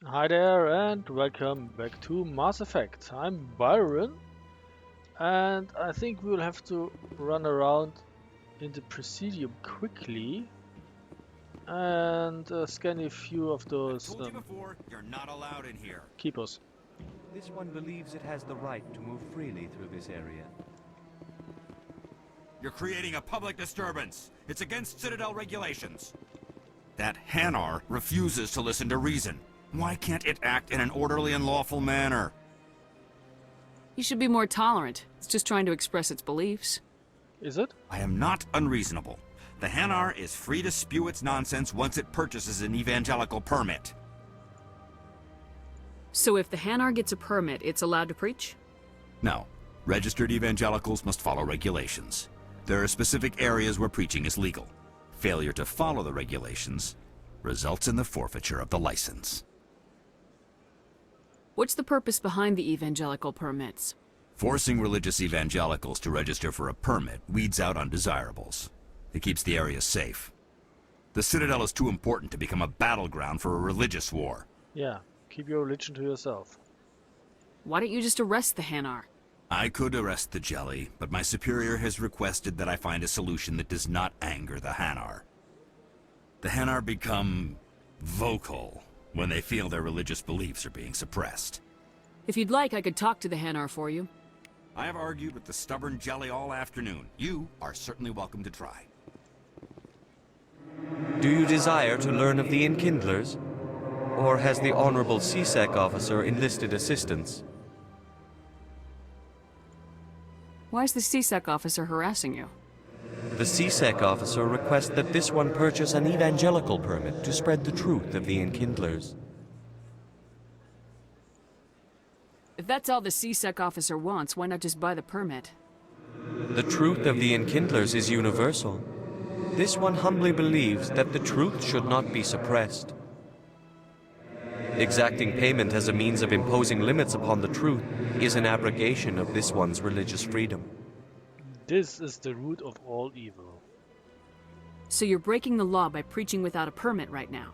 Hi there and welcome back to Mass Effect. I'm Byron and I think we'll have to run around in the Presidium quickly and scan a few of I've those told you before, you're not allowed in here. keepers. This one believes it has the right to move freely through this area. You're creating a public disturbance. It's against Citadel regulations. That Hanar refuses to listen to reason. Why can't it act in an orderly and lawful manner? You should be more tolerant. It's just trying to express its beliefs. Is it? I am not unreasonable. The Hanar is free to spew its nonsense once it purchases an evangelical permit. So if the Hanar gets a permit, it's allowed to preach? No. Registered evangelicals must follow regulations. There are specific areas where preaching is legal. Failure to follow the regulations results in the forfeiture of the license. What's the purpose behind the evangelical permits? Forcing religious evangelicals to register for a permit weeds out undesirables. It keeps the area safe. The Citadel is too important to become a battleground for a religious war. Yeah, keep your religion to yourself. Why don't you just arrest the Hanar? I could arrest the Jelly, but my superior has requested that I find a solution that does not anger the Hanar. The Hanar become vocal when they feel their religious beliefs are being suppressed. If you'd like, I could talk to the Hanar for you. I have argued with the stubborn Jelly all afternoon. You are certainly welcome to try. Do you desire to learn of the Enkindlers? Or has the Honorable CSEC officer enlisted assistance? Why is the CSEC officer harassing you? The CSEC officer requests that this one purchase an evangelical permit to spread the truth of the Enkindlers. If that's all the CSEC officer wants, why not just buy the permit? The truth of the Enkindlers is universal. This one humbly believes that the truth should not be suppressed. Exacting payment as a means of imposing limits upon the truth is an abrogation of this one's religious freedom. This is the root of all evil. So you're breaking the law by preaching without a permit right now.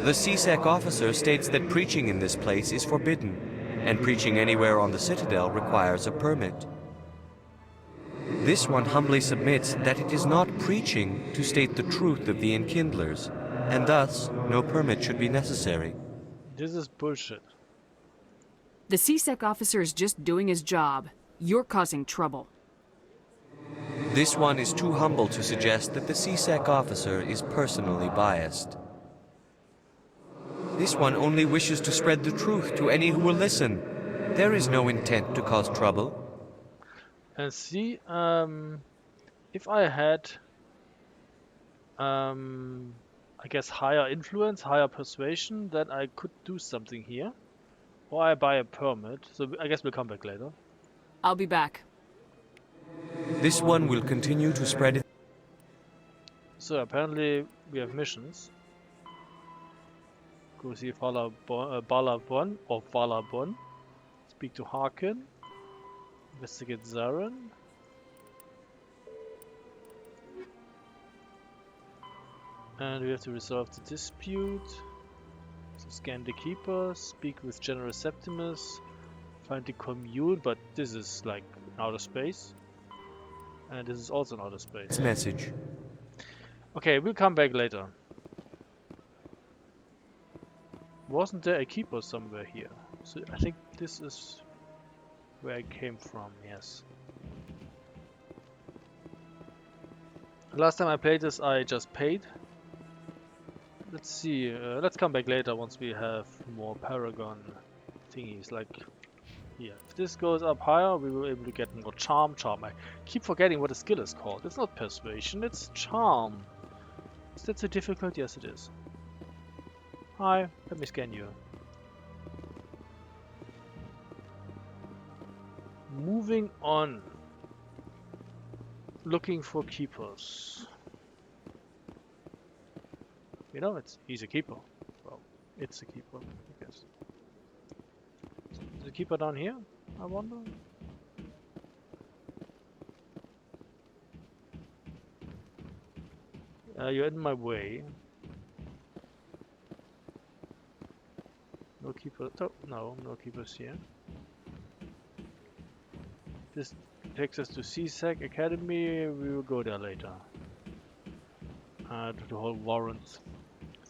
The CSEC officer states that preaching in this place is forbidden, and preaching anywhere on the Citadel requires a permit. This one humbly submits that it is not preaching to state the truth of the Enkindlers, and thus no permit should be necessary. This is bullshit. The CSEC officer is just doing his job. You're causing trouble. This one is too humble to suggest that the CSEC officer is personally biased. This one only wishes to spread the truth to any who will listen. There is no intent to cause trouble. And see, if I had, I guess, higher influence, higher persuasion, then I could do something here. Or I buy a permit. So I guess we'll come back later. I'll be back. This one will continue to spread it. So apparently we have missions. Go see Balabon or Valabon. Speak to Harkin. Investigate Zarin. And we have to resolve the dispute. So scan the keeper. Speak with General Septimus. Find the commune, but this is like outer space. And this is also in outer space. Message. Okay, we'll come back later. Wasn't there a keeper somewhere here? So I think this is where I came from, yes. Last time I played this, I just paid. Let's see, let's come back later once we have more Paragon thingies, like here. If this goes up higher, we will be able to get more charm. I keep forgetting what the skill is called. It's not persuasion, it's charm. Is that so difficult? Yes, it is. Hi, let me scan you. Moving on. Looking for keepers. You know, he's a keeper. Well, it's a keeper, I guess. Is the keeper down here, I wonder? You're in my way. No keepers. Oh, no, no keepers here. This takes us to CSEC Academy. We will go there later. To the whole warrant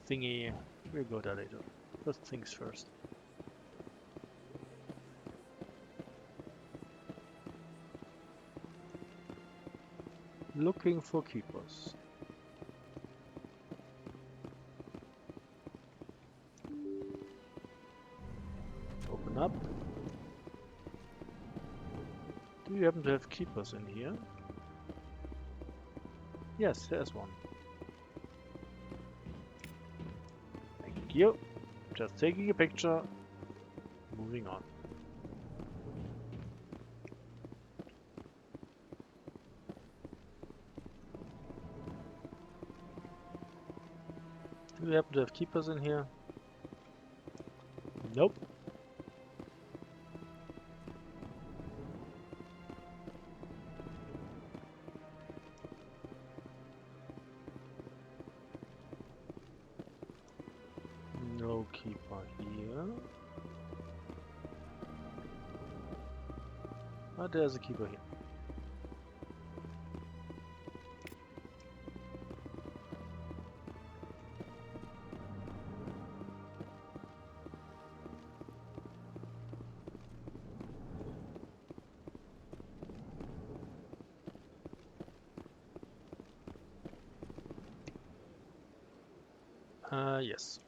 thingy. We'll go there later. First things first. Looking for keepers. Open up. Do you happen to have keepers in here? Yes, there's one. Thank you. Just taking a picture. Moving on. Do we happen to have keepers in here? Nope. No keeper here. But there's a keeper here. Yes.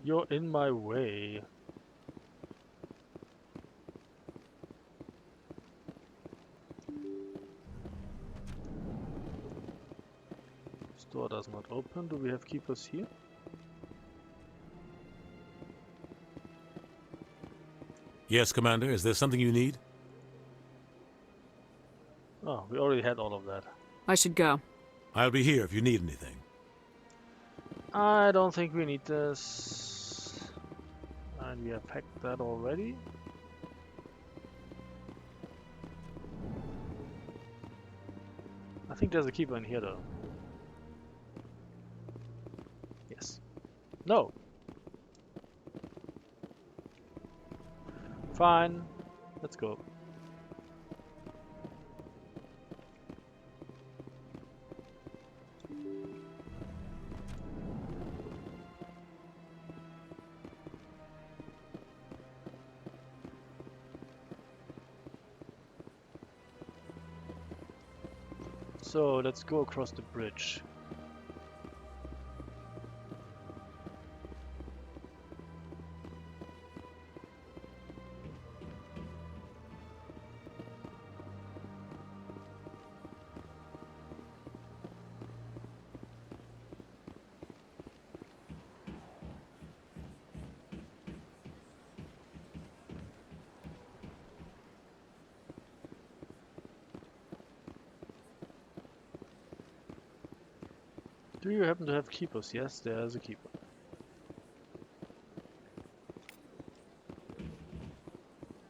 You're in my way. This door does not open. Do we have keepers here? Yes, Commander. Is there something you need? Oh, we already had all of that. I should go. I'll be here if you need anything. I don't think we need this. And we have hacked that already. I think there's a keeper in here though. Yes. No. Fine. Let's go. So let's go across the bridge. Do you happen to have keepers? Yes, there's a keeper.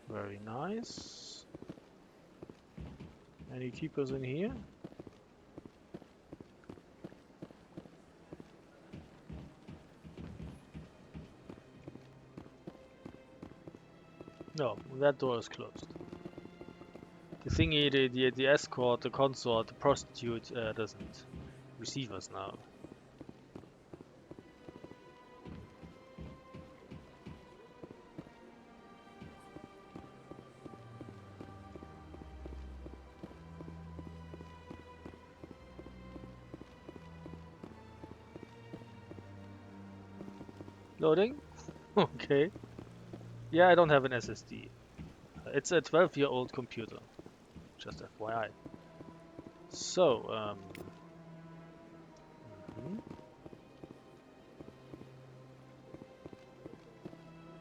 Very nice. Any keepers in here? No, that door is closed. The thingy, the escort, the consort, the prostitute doesn't receive us now. Loading? Okay. Yeah, I don't have an SSD. It's a 12-year-old computer. Just FYI. So,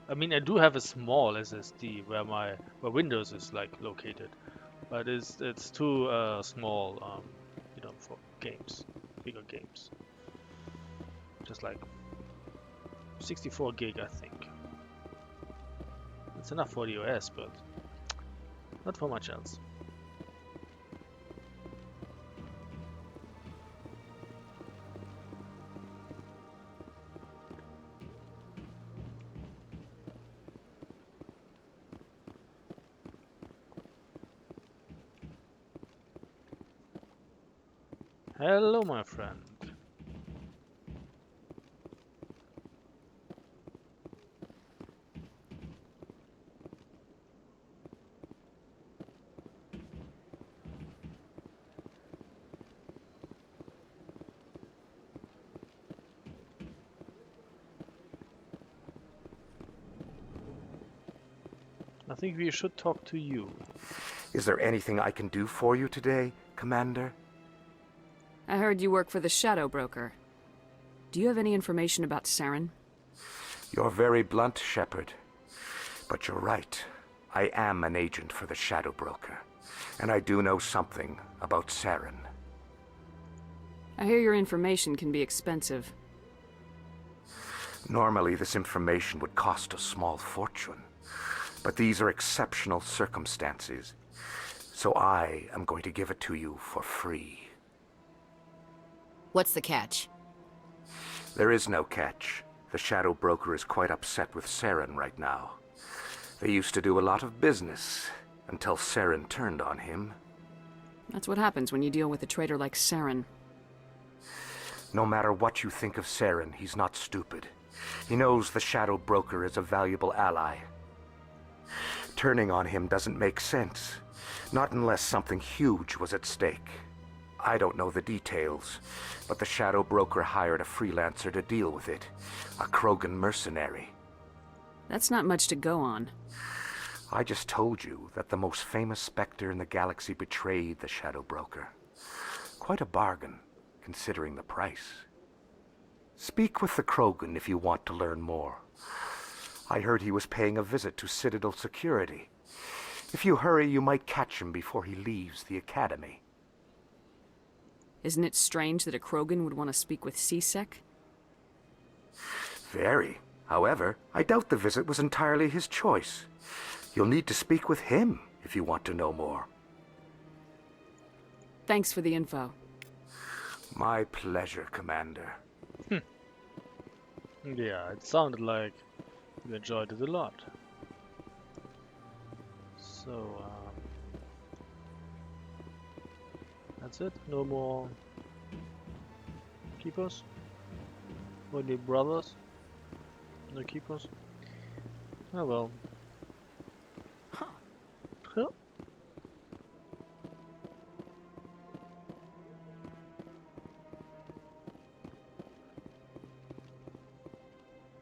I mean, I do have a small SSD where Windows is like located, but it's too small, you know, for games, bigger games. Just like 64 gig, I think. It's enough for the OS, but not for much else. Hello, my friend. I think we should talk to you. Is there anything I can do for you today, Commander? I heard you work for the Shadow Broker. Do you have any information about Saren? You're very blunt, Shepard. But you're right. I am an agent for the Shadow Broker. And I do know something about Saren. I hear your information can be expensive. Normally, this information would cost a small fortune. But these are exceptional circumstances. So I am going to give it to you for free. What's the catch? There is no catch. The Shadow Broker is quite upset with Saren right now. They used to do a lot of business, until Saren turned on him. That's what happens when you deal with a traitor like Saren. No matter what you think of Saren, he's not stupid. He knows the Shadow Broker is a valuable ally. Turning on him doesn't make sense. Not unless something huge was at stake. I don't know the details, but the Shadow Broker hired a freelancer to deal with it. A Krogan mercenary. That's not much to go on. I just told you that the most famous Spectre in the galaxy betrayed the Shadow Broker. Quite a bargain, considering the price. Speak with the Krogan if you want to learn more. I heard he was paying a visit to Citadel security. If you hurry, you might catch him before he leaves the Academy. Isn't it strange that a Krogan would want to speak with C-Sec? Very. However, I doubt the visit was entirely his choice. You'll need to speak with him if you want to know more. Thanks for the info. My pleasure, Commander. Yeah, it sounded like you enjoyed it a lot. So, that's it? No more keepers? Only brothers? No keepers? Oh well. Huh?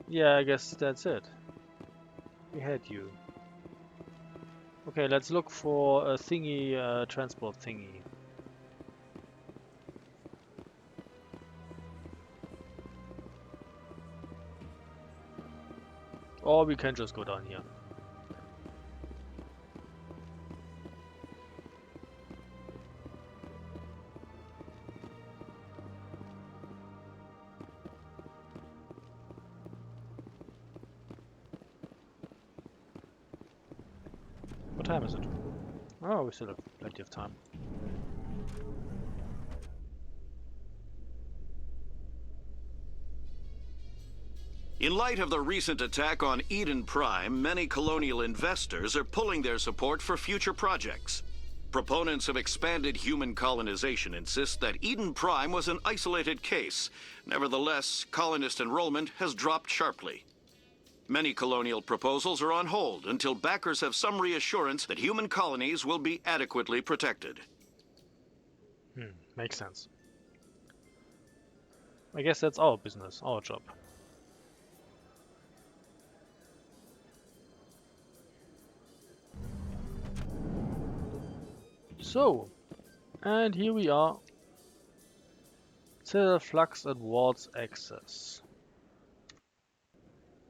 Yeah, I guess that's it. We had you. Okay, let's look for a thingy, transport thingy. Or we can just go down here. What time is it? Oh, we still have plenty of time. In light of the recent attack on Eden Prime, many colonial investors are pulling their support for future projects. Proponents of expanded human colonization insist that Eden Prime was an isolated case. Nevertheless, colonist enrollment has dropped sharply. Many colonial proposals are on hold until backers have some reassurance that human colonies will be adequately protected. Makes sense. I guess that's our business, our job. So, and here we are. Citadel flux and wards access.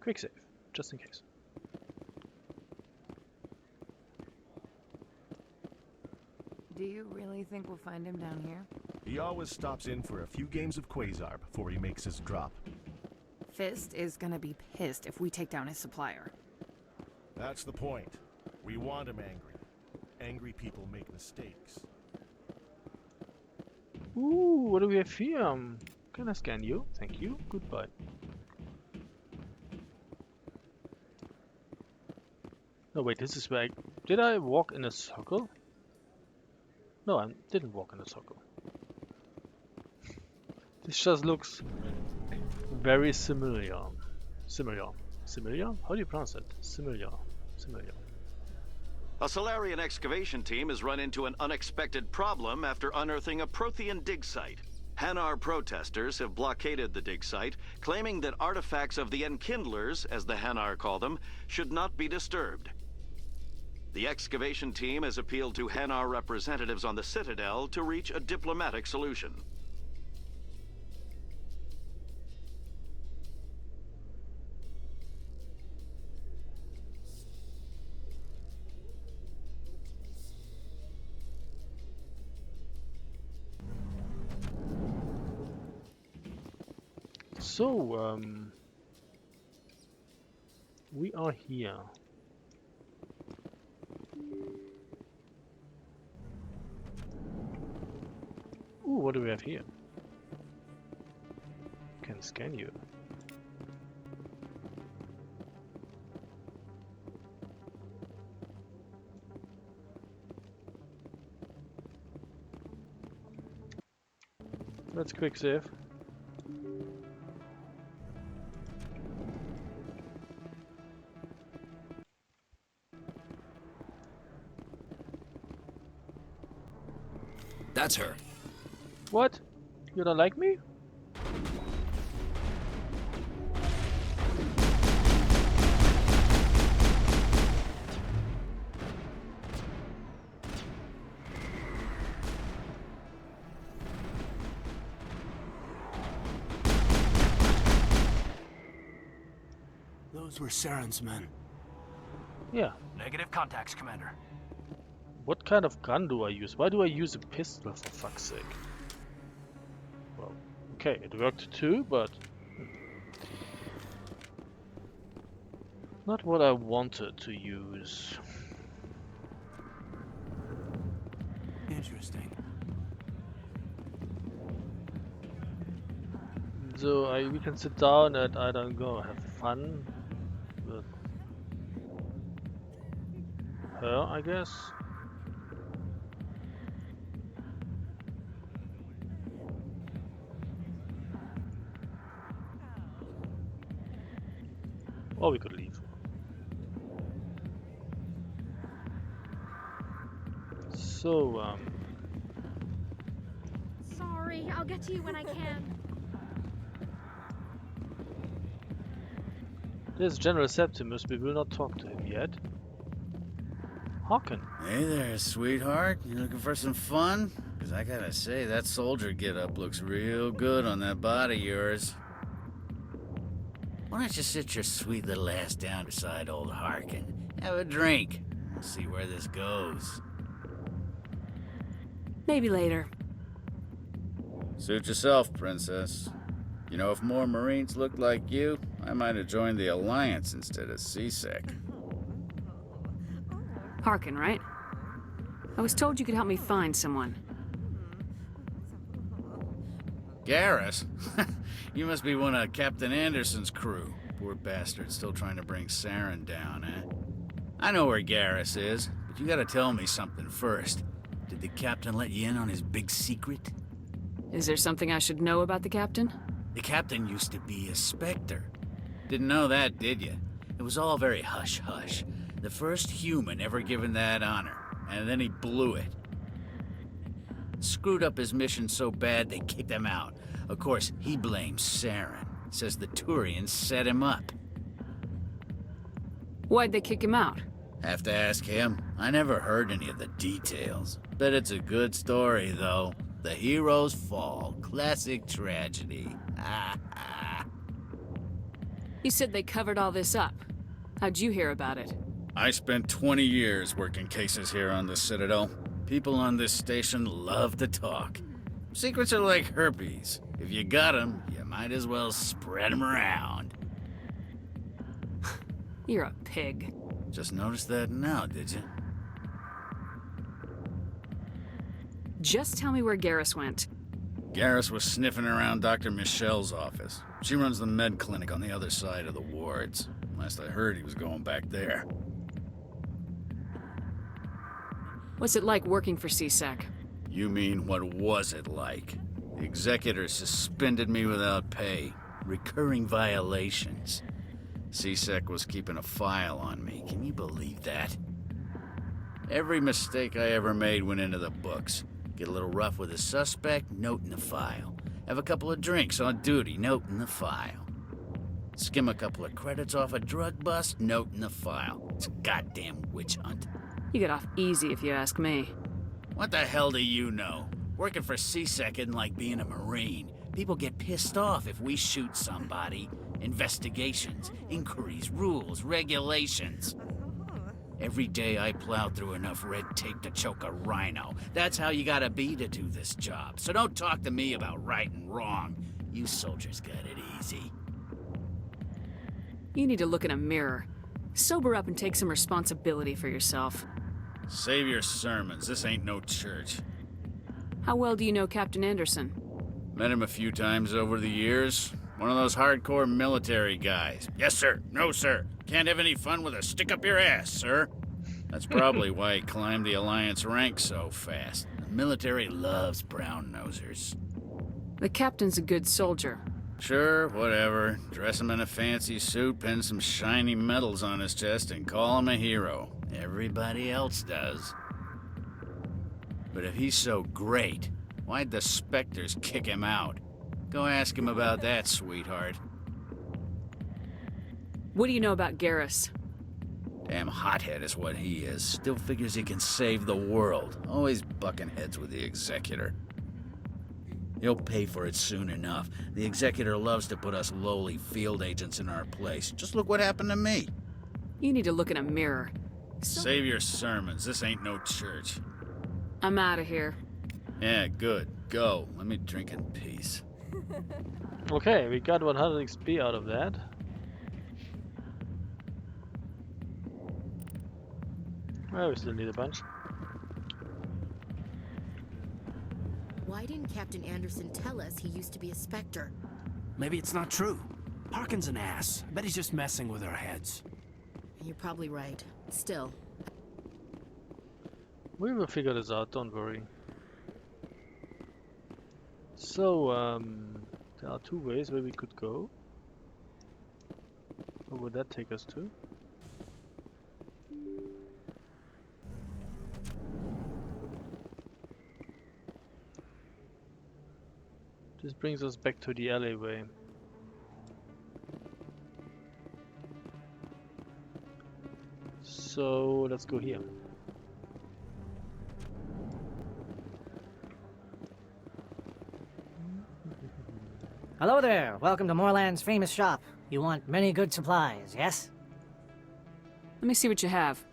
Quick save, just in case. Do you really think we'll find him down here? He always stops in for a few games of Quasar before he makes his drop. Fist is gonna be pissed if we take down his supplier. That's the point. We want him angry. Angry people make mistakes. Ooh, what do we have here? Can I scan you? Thank you. Goodbye. No, wait, this is where did I walk in a circle? No, I didn't walk in a circle. This just looks very similar. Similar? How do you pronounce it? Similar. A Solarian excavation team has run into an unexpected problem after unearthing a Prothean dig site. Hanar protesters have blockaded the dig site, claiming that artifacts of the Enkindlers, as the Hanar call them, should not be disturbed. The excavation team has appealed to Hanar representatives on the Citadel to reach a diplomatic solution. So, we are here. Ooh, what do we have here? Can scan you. Let's quick save. That's her. What? You don't like me? Those were Saren's men. Yeah. Negative contacts, Commander. What kind of gun do I use? Why do I use a pistol, for fuck's sake? Well, okay, it worked too, but... not what I wanted to use. Interesting. So we can sit down and, I don't know, have fun with her, I guess. Or we could leave. So, Sorry, I'll get to you when I can. this is General Septimus. We will not talk to him yet. Harkin. Hey there, sweetheart. You looking for some fun? Because I gotta say, that soldier get-up looks real good on that body of yours. Why don't you sit your sweet little ass down beside old Harkin? Have a drink. We'll see where this goes. Maybe later. Suit yourself, princess. You know, if more Marines looked like you, I might have joined the Alliance instead of CSEC. Harkin, right? I was told you could help me find someone. Garrus? You must be one of Captain Anderson's crew. Poor bastard, still trying to bring Saren down, eh? I know where Garrus is, but you gotta tell me something first. Did the captain let you in on his big secret? Is there something I should know about the captain? The captain used to be a Spectre. Didn't know that, did you? It was all very hush-hush. The first human ever given that honor, and then he blew it. Screwed up his mission so bad they kicked him out. Of course, he blames Saren. Says the Turians set him up. Why'd they kick him out? Have to ask him. I never heard any of the details. Bet it's a good story, though. The heroes fall. Classic tragedy. You said they covered all this up. How'd you hear about it? I spent 20 years working cases here on the Citadel. People on this station love to talk. Secrets are like herpes. If you got them, you might as well spread them around. You're a pig. Just noticed that now, did you? Just tell me where Garrus went. Garrus was sniffing around Dr. Michelle's office. She runs the med clinic on the other side of the wards. Last I heard, he was going back there. What's it like working for CSEC? You mean, what was it like? The executor suspended me without pay. Recurring violations. CSEC was keeping a file on me. Can you believe that? Every mistake I ever made went into the books. Get a little rough with a suspect, note in the file. Have a couple of drinks on duty, note in the file. Skim a couple of credits off a drug bust, note in the file. It's a goddamn witch hunt. You get off easy if you ask me. What the hell do you know? Working for CSEC isn't like being a Marine. People get pissed off if we shoot somebody. Investigations, inquiries, rules, regulations. Every day I plowed through enough red tape to choke a rhino. That's how you gotta be to do this job. So don't talk to me about right and wrong. You soldiers got it easy. You need to look in a mirror. Sober up and take some responsibility for yourself. Save your sermons. This ain't no church. How well do you know Captain Anderson? Met him a few times over the years. One of those hardcore military guys. Yes, sir. No, sir. Can't have any fun with a stick up your ass, sir. That's probably why he climbed the Alliance ranks so fast. The military loves brown-nosers. The captain's a good soldier. Sure, whatever. Dress him in a fancy suit, pin some shiny medals on his chest, and call him a hero. Everybody else does. But if he's so great, why'd the Spectres kick him out? Go ask him about that, sweetheart. What do you know about Garrus? Damn hothead is what he is. Still figures he can save the world. Always bucking heads with the Executor. He'll pay for it soon enough. The Executor loves to put us lowly field agents in our place. Just look what happened to me. You need to look in a mirror. Save your sermons. This ain't no church. I'm out of here. Yeah, good. Go. Let me drink in peace. Okay, we got 100 XP out of that. Well, we still need a bunch. Why didn't Captain Anderson tell us he used to be a Spectre? Maybe it's not true. Parkin's an ass. I bet he's just messing with our heads. You're probably right. Still. We will figure this out, don't worry. So, there are two ways where we could go. Where would that take us to? This brings us back to the alleyway. So let's go here. Hello there. Welcome to Moorland's famous shop. You want many good supplies, yes? Let me see what you have.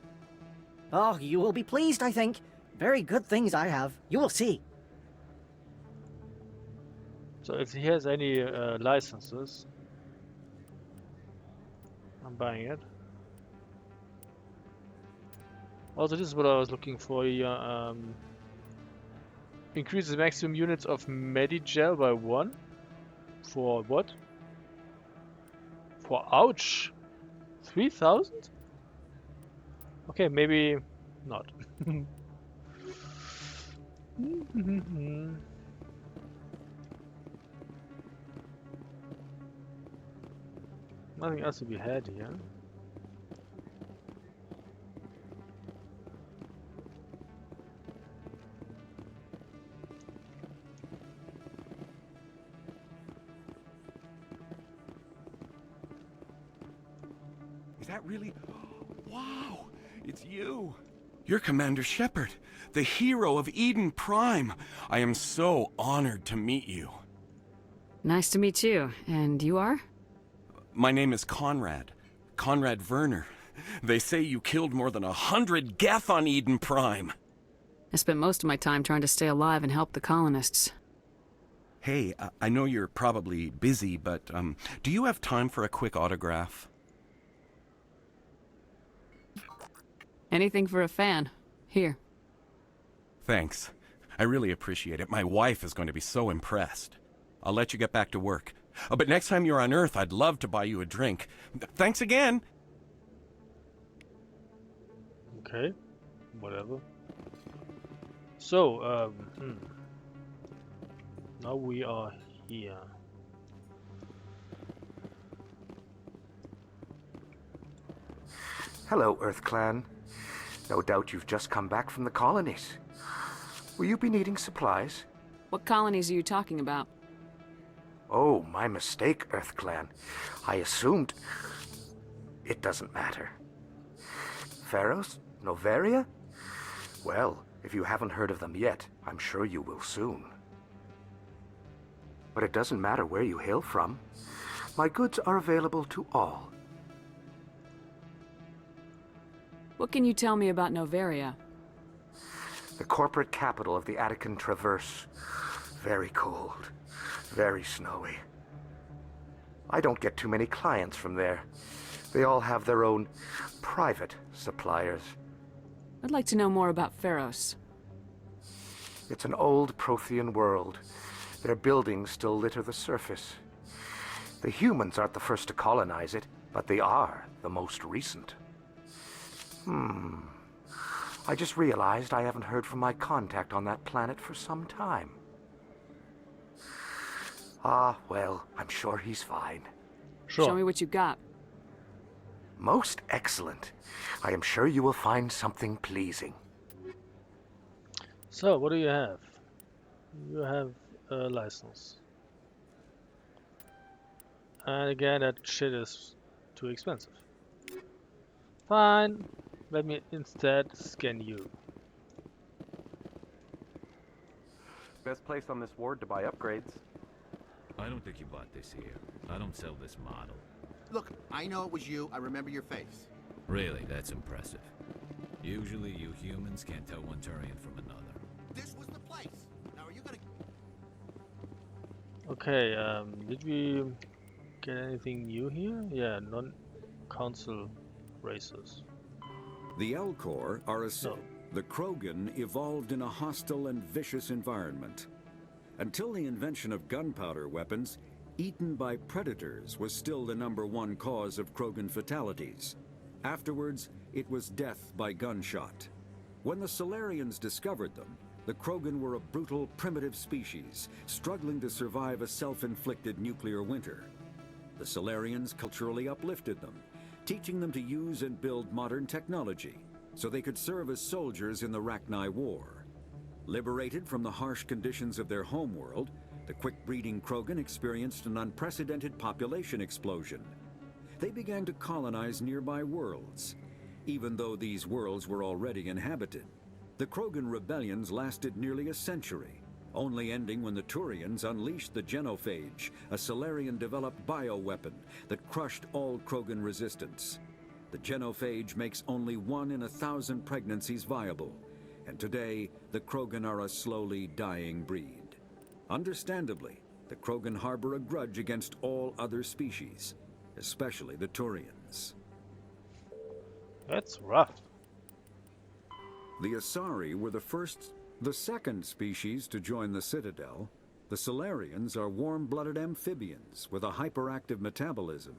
Oh, you will be pleased, I think. Very good things I have. You will see. So if he has any licenses, I'm buying it. Also, this is what I was looking for here. Increases maximum units of Medigel by 1. For what? For ouch! 3,000? Okay, maybe not. Nothing else to be had here. Is that really? Wow, it's you. You're Commander Shepard, the hero of Eden Prime. I am so honored to meet you. Nice to meet you. And you are? My name is Conrad. Conrad Werner. They say you killed more than 100 Geth on Eden Prime. I spent most of my time trying to stay alive and help the colonists. Hey, I know you're probably busy, but do you have time for a quick autograph? Anything for a fan. Here. Thanks. I really appreciate it. My wife is going to be so impressed. I'll let you get back to work. But next time you're on Earth, I'd love to buy you a drink. Thanks again! Okay, whatever. So, Now we are here. Hello, Earth Clan. No doubt you've just come back from the colonies. Will you be needing supplies? What colonies are you talking about? Oh, my mistake, Earth Clan. I assumed... It doesn't matter. Pharos? Noveria? Well, if you haven't heard of them yet, I'm sure you will soon. But it doesn't matter where you hail from. My goods are available to all. What can you tell me about Noveria? The corporate capital of the Attican Traverse. Very cold. Very snowy. I don't get too many clients from there. They all have their own private suppliers. I'd like to know more about Pharos. It's an old Prothean world. Their buildings still litter the surface. The humans aren't the first to colonize it, but they are the most recent. I just realized I haven't heard from my contact on that planet for some time. Ah, well, I'm sure he's fine. Show me what you got. Most excellent. I am sure you will find something pleasing. So, what do you have? You have a license. And again, that shit is too expensive. Fine. Let me instead scan you. Best place on this ward to buy upgrades. I don't think you bought this here. I don't sell this model. Look, I know it was you. I remember your face. Really, that's impressive. Usually you humans can't tell one Turian from another. This was the place. Now are you gonna... Okay, did we get anything new here? Yeah, non-council races. The Elcor are the Krogan evolved in a hostile and vicious environment. Until the invention of gunpowder weapons, eaten by predators was still the #1 cause of Krogan fatalities. Afterwards, it was death by gunshot. When the Solarians discovered them, the Krogan were a brutal, primitive species, struggling to survive a self-inflicted nuclear winter. The Solarians culturally uplifted them, teaching them to use and build modern technology, so they could serve as soldiers in the Rachni War. Liberated from the harsh conditions of their homeworld, the quick-breeding Krogan experienced an unprecedented population explosion. They began to colonize nearby worlds. Even though these worlds were already inhabited, the Krogan rebellions lasted nearly a century, only ending when the Turians unleashed the Genophage, a Solarian-developed bioweapon that crushed all Krogan resistance. The Genophage makes only 1 in 1,000 pregnancies viable, and today the Krogan are a slowly dying breed. Understandably, the Krogan harbor a grudge against all other species, especially the Turians. That's rough. The Asari were the second species to join the Citadel. The Solarians are warm-blooded amphibians with a hyperactive metabolism.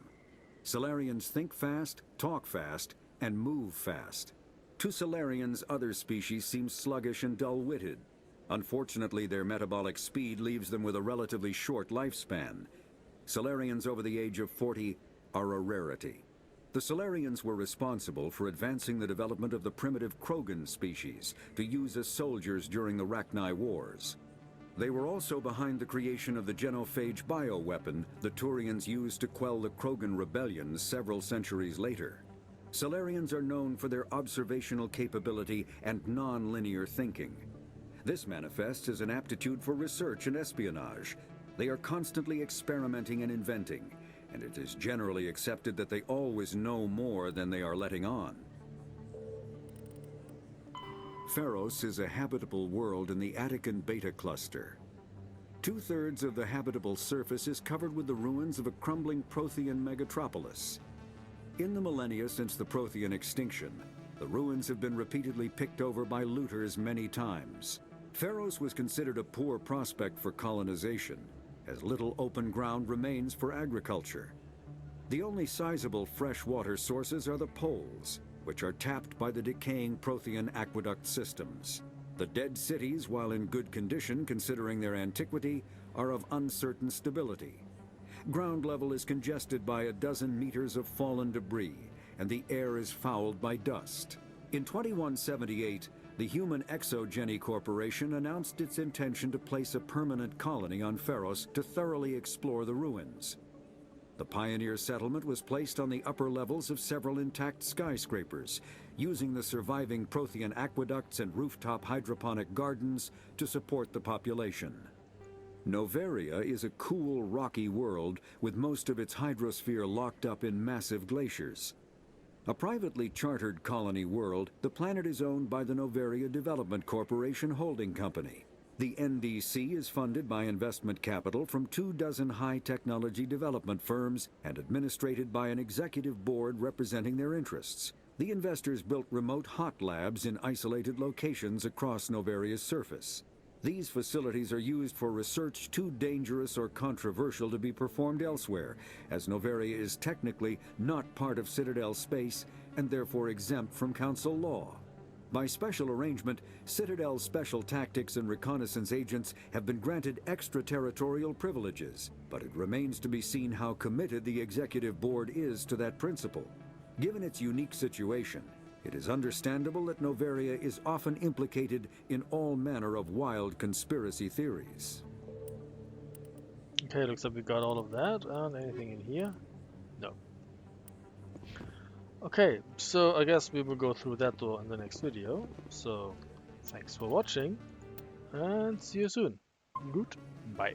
Solarians think fast, talk fast, and move fast. To Solarians, other species seem sluggish and dull-witted. Unfortunately, their metabolic speed leaves them with a relatively short lifespan. Solarians over the age of 40 are a rarity. The Solarians were responsible for advancing the development of the primitive Krogan species to use as soldiers during the Rachni Wars. They were also behind the creation of the Genophage bioweapon the Turians used to quell the Krogan rebellions several centuries later. Solarians are known for their observational capability and non-linear thinking. This manifests as an aptitude for research and espionage. They are constantly experimenting and inventing, and it is generally accepted that they always know more than they are letting on. Pharos is a habitable world in the Attican Beta Cluster. 2/3 of the habitable surface is covered with the ruins of a crumbling Prothean megatropolis. In the millennia since the Prothean extinction, the ruins have been repeatedly picked over by looters many times. Pharos was considered a poor prospect for colonization, as little open ground remains for agriculture. The only sizable freshwater sources are the poles, which are tapped by the decaying Prothean aqueduct systems. The dead cities, while in good condition considering their antiquity, are of uncertain stability. Ground level is congested by a dozen meters of fallen debris, and the air is fouled by dust. In 2178, the Human Exogeny Corporation announced its intention to place a permanent colony on Pharos to thoroughly explore the ruins. The pioneer settlement was placed on the upper levels of several intact skyscrapers, using the surviving Prothean aqueducts and rooftop hydroponic gardens to support the population. Noveria is a cool, rocky world with most of its hydrosphere locked up in massive glaciers. A privately chartered colony world, the planet is owned by the Noveria Development Corporation Holding Company. The NDC is funded by investment capital from 24 high-technology development firms and administrated by an executive board representing their interests. The investors built remote hot labs in isolated locations across Noveria's surface. These facilities are used for research too dangerous or controversial to be performed elsewhere, as Noveria is technically not part of Citadel space and therefore exempt from Council law. By special arrangement, Citadel's special tactics and reconnaissance agents have been granted extraterritorial privileges, but it remains to be seen how committed the Executive Board is to that principle. Given its unique situation, it is understandable that Noveria is often implicated in all manner of wild conspiracy theories. Okay, looks like we got all of that. And anything in here? No. Okay, so I guess we will go through that door in the next video. So, thanks for watching, and see you soon. Goodbye.